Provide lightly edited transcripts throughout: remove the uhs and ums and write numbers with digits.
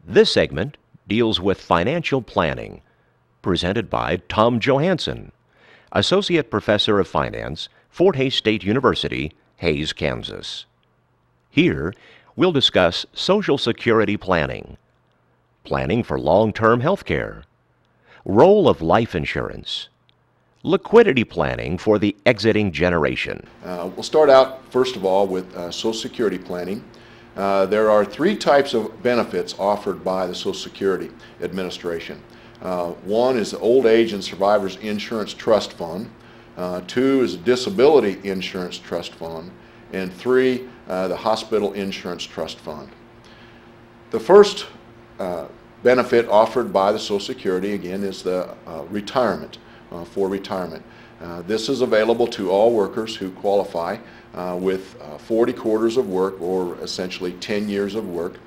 This segment deals with financial planning, presented by Tom Johansson, Associate Professor of Finance, Fort Hays State University, Hays, Kansas. Here, we'll discuss Social Security planning, planning for long-term health care, role of life insurance, liquidity planning for the exiting generation. We'll start out, first of all, with Social Security planning. There are three types of benefits offered by the Social Security Administration. One is the Old Age and Survivors Insurance Trust Fund. Two is the Disability Insurance Trust Fund. And three, the Hospital Insurance Trust Fund. The first benefit offered by the Social Security, again, is the retirement, for retirement. This is available to all workers who qualify with 40 quarters of work, or essentially 10 years of work.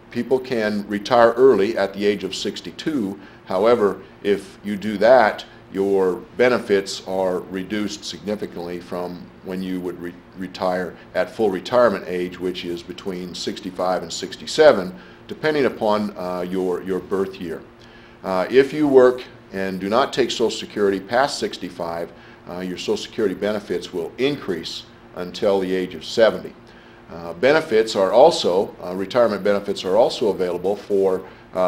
People can retire early at the age of 62. However, if you do that, your benefits are reduced significantly from when you would retire at full retirement age, which is between 65 and 67, depending upon your birth year. If you work and do not take Social Security past 65, your Social Security benefits will increase until the age of 70. Benefits are also, retirement benefits are also available for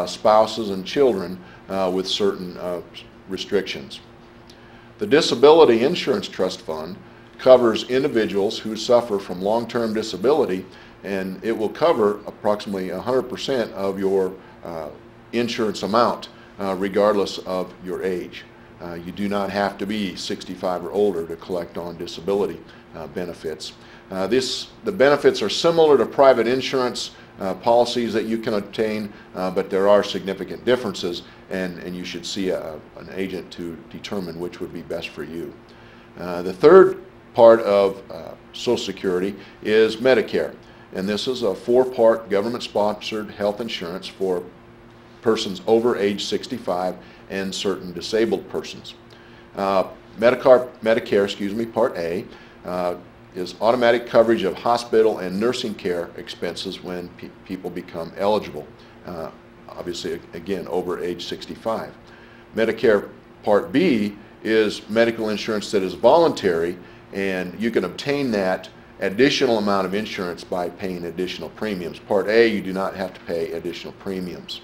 spouses and children with certain restrictions. The Disability Insurance Trust Fund covers individuals who suffer from long-term disability, and it will cover approximately 100% of your insurance amount, regardless of your age. You do not have to be 65 or older to collect on disability benefits. The benefits are similar to private insurance policies that you can obtain, but there are significant differences, and you should see an agent to determine which would be best for you. The third part of Social Security is Medicare, and this is a four-part government-sponsored health insurance for persons over age 65 and certain disabled persons. Medicare, Part A, is automatic coverage of hospital and nursing care expenses when people become eligible, obviously, again, over age 65. Medicare Part B is medical insurance that is voluntary, and you can obtain that additional amount of insurance by paying additional premiums. Part A, you do not have to pay additional premiums.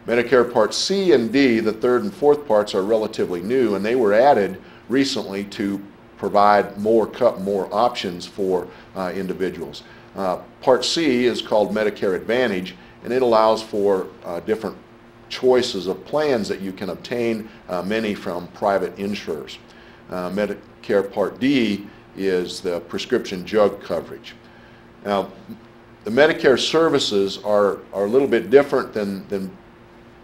Medicare Part C and D, the third and fourth parts, are relatively new, and they were added recently to provide more options for individuals. Part C is called Medicare Advantage, and it allows for different choices of plans that you can obtain, many from private insurers. Medicare Part D is the prescription drug coverage. Now, the Medicare services are a little bit different than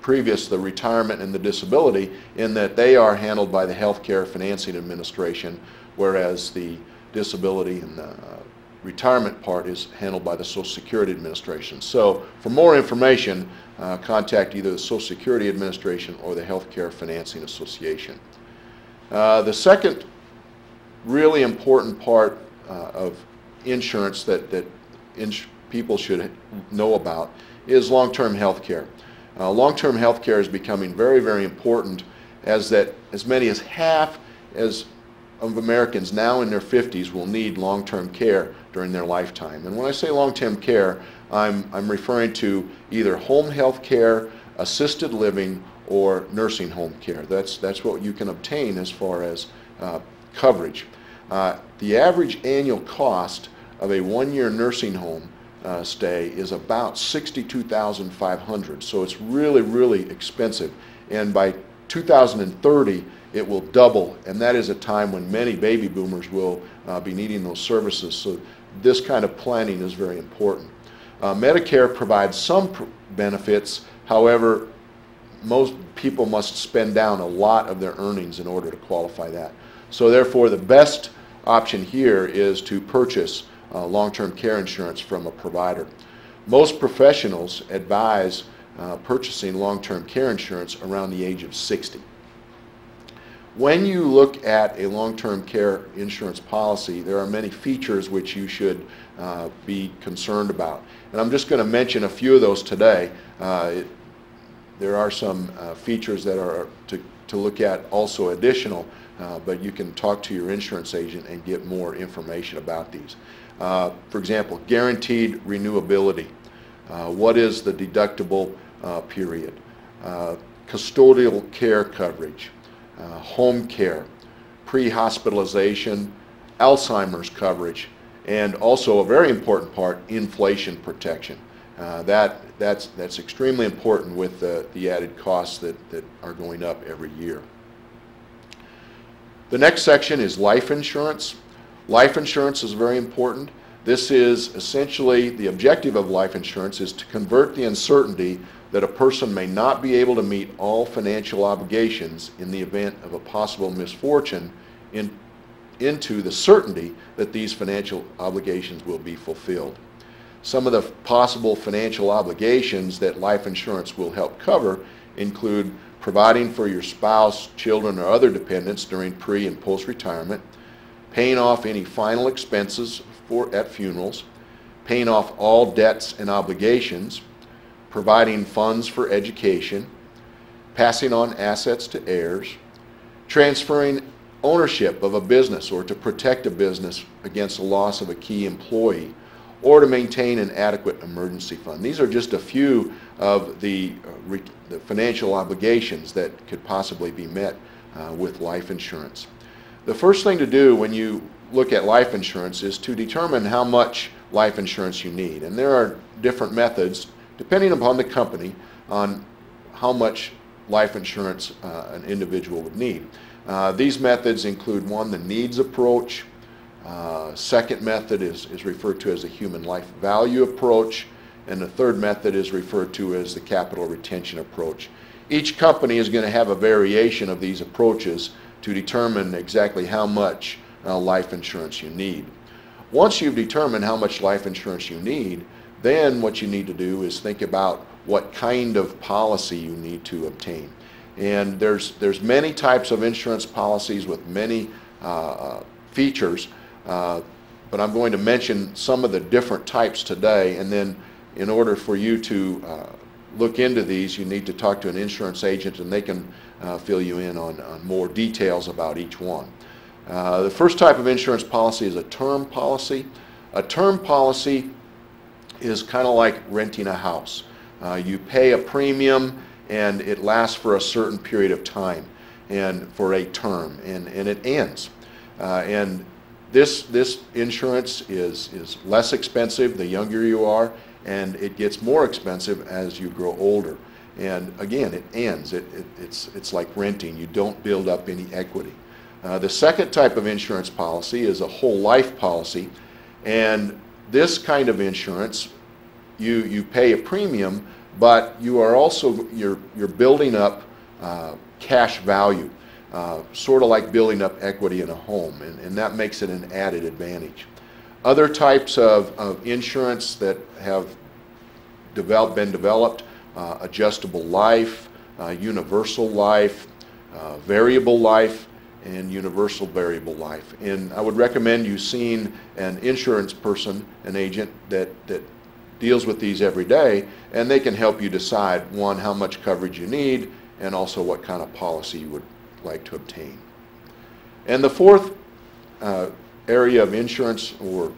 previous, the retirement and the disability, in that they are handled by the Healthcare Financing Administration, whereas the disability and the retirement part is handled by the Social Security Administration. So for more information, contact either the Social Security Administration or the Healthcare Financing Association. The second really important part of insurance that people should know about is long-term health care. Long-term health care is becoming very, very important, as many as half of Americans now in their 50s will need long-term care during their lifetime. And when I say long-term care, I'm referring to either home health care, assisted living, or nursing home care. That's what you can obtain as far as coverage. The average annual cost of a one-year nursing home stay is about $62,500, so it's really, really expensive. And by 2030, it will double, and that is a time when many baby boomers will be needing those services. So this kind of planning is very important. Medicare provides some benefits. However, most people must spend down a lot of their earnings in order to qualify that. So therefore, the best option here is to purchase long-term care insurance from a provider. Most professionals advise purchasing long-term care insurance around the age of 60. When you look at a long-term care insurance policy, there are many features which you should be concerned about. And I'm just going to mention a few of those today. There are some features that are to look at also additional, but you can talk to your insurance agent and get more information about these. For example, guaranteed renewability. What is the deductible period? Custodial care coverage, home care, pre-hospitalization, Alzheimer's coverage, and also a very important part, inflation protection. That's extremely important with the added costs that are going up every year. The next section is life insurance. Life insurance is very important. This is essentially the objective of life insurance is to convert the uncertainty that a person may not be able to meet all financial obligations in the event of a possible misfortune into the certainty that these financial obligations will be fulfilled. Some of the possible financial obligations that life insurance will help cover include providing for your spouse, children, or other dependents during pre- and post-retirement, paying off any final expenses at funerals, paying off all debts and obligations, providing funds for education, passing on assets to heirs, transferring ownership of a business or to protect a business against the loss of a key employee, or to maintain an adequate emergency fund. These are just a few of the financial obligations that could possibly be met with life insurance. The first thing to do when you look at life insurance is to determine how much life insurance you need. And there are different methods, depending upon the company, on how much life insurance an individual would need. These methods include, one, the needs approach. Second method is referred to as a human life value approach, and the third method is referred to as the capital retention approach. Each company is going to have a variation of these approaches to determine exactly how much life insurance you need. Once you've determined how much life insurance you need, then what you need to do is think about what kind of policy you need to obtain. And there's many types of insurance policies with many features, but I'm going to mention some of the different types today, and then in order for you to look into these, you need to talk to an insurance agent and they can fill you in on more details about each one. The first type of insurance policy is a term policy. A term policy is kind of like renting a house. You pay a premium and it lasts for a certain period of time and for a term, and it ends. And this insurance is less expensive the younger you are, and it gets more expensive as you grow older. And again, it ends. It's like renting. You don't build up any equity. The second type of insurance policy is a whole life policy, and this kind of insurance, you pay a premium, but you are also you're building up cash value, sort of like building up equity in a home, and that makes it an added advantage. Other types of insurance that have been developed, adjustable life, universal life, variable life, and universal variable life. And I would recommend you seeing an insurance person, an agent that deals with these every day, and they can help you decide, one, how much coverage you need, and also what kind of policy you would like to obtain. And the fourth area of insurance, or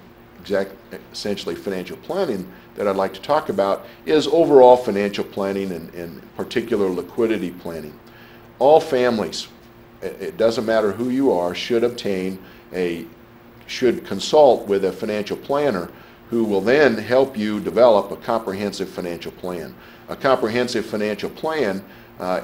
essentially financial planning, that I'd like to talk about is overall financial planning and particular liquidity planning. All families, it doesn't matter who you are, should consult with a financial planner who will then help you develop a comprehensive financial plan. A comprehensive financial plan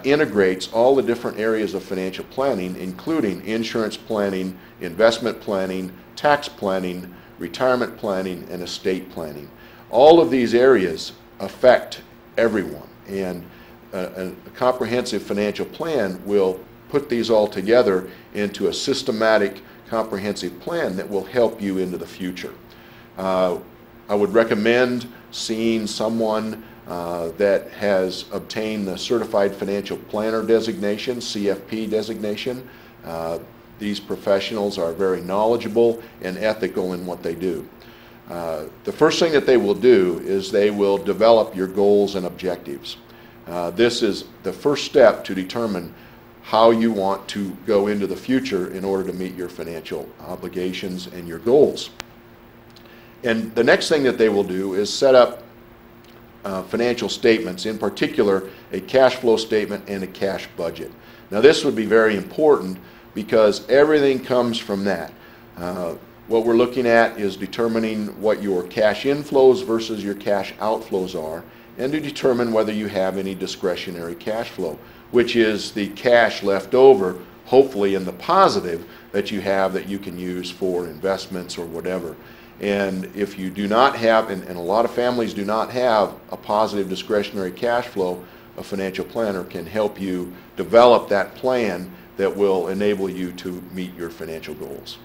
integrates all the different areas of financial planning, including insurance planning, investment planning, tax planning, retirement planning, and estate planning. All of these areas affect everyone, and a comprehensive financial plan will put these all together into a systematic, comprehensive plan that will help you into the future. I would recommend seeing someone that has obtained the Certified Financial Planner designation, CFP designation. These professionals are very knowledgeable and ethical in what they do. The first thing that they will do is they will develop your goals and objectives. This is the first step to determine how you want to go into the future in order to meet your financial obligations and your goals. And the next thing that they will do is set up financial statements, in particular a cash flow statement and a cash budget. Now this would be very important because everything comes from that. What we're looking at is determining what your cash inflows versus your cash outflows are, and to determine whether you have any discretionary cash flow, which is the cash left over, hopefully in the positive, that you have that you can use for investments or whatever. And if you do not have, and a lot of families do not have a positive discretionary cash flow, a financial planner can help you develop that plan that will enable you to meet your financial goals.